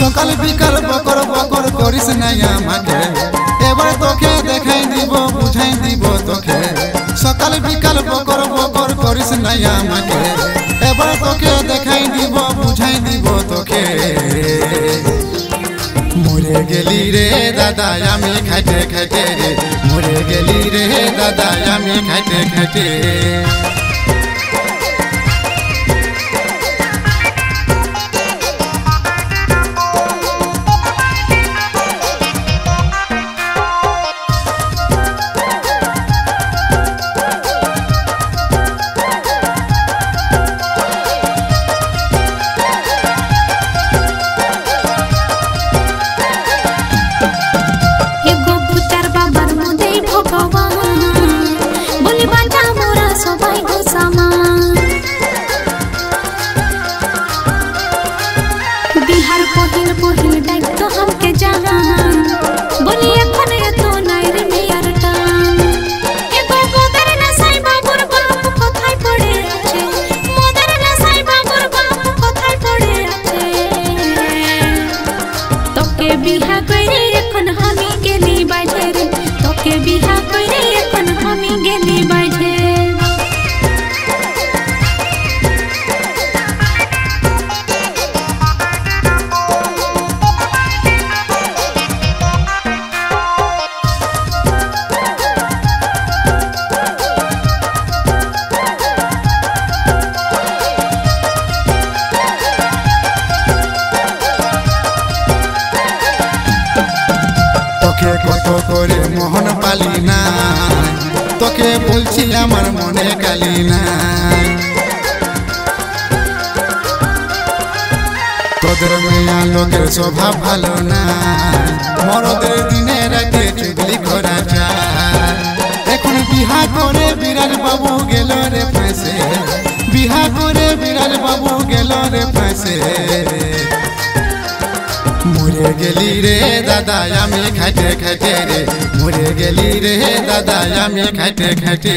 সকাল বিকাল বকর বকর করিস না আমাকে এবার তোকে দেখাই দিব বুঝাই দিব তোকে সকাল বিকাল বকর বকর করিস না আমাকে এবার তোকে দেখাই দিব বুঝাই দিব তোকে মরে গেলি রে দাদা আমি খাইতে খাইতে রে মরে গেলি রে দাদা আমি খাইতে খাইতে बिहार पहिल पहिल डाक तो हमके जहान बोली এখন এত নাই রে মিয়ার টান এগো মোদের না সাই বাবুর বাপ কোথায় পড়ে আছে মোদের না সাই বাবুর বাপ কোথায় পড়ে আছে তোকে বিহা কইরে এখন আমি গেলি বাইরে রে তোকে বিহা কইরে এখন আমি গেলি বাইরে তোকে কত করে মোহন পালি না তোকে বলছি আমার মনে কালি না তোদের মেয়া লোকের স্বভাব ভালো না মরদের দিনে রাতে চুগলি করা যায় এখন বিহা করে বিরাজ বাবু গেল রে ফাঁসে বিহা করে বিরাজ বাবু গেল রে ফাঁসে মরে গেলি রে দাদা আমি খাইতে খাইতে রে মরে গেলি রে দাদা আমি খাইতে খাইতে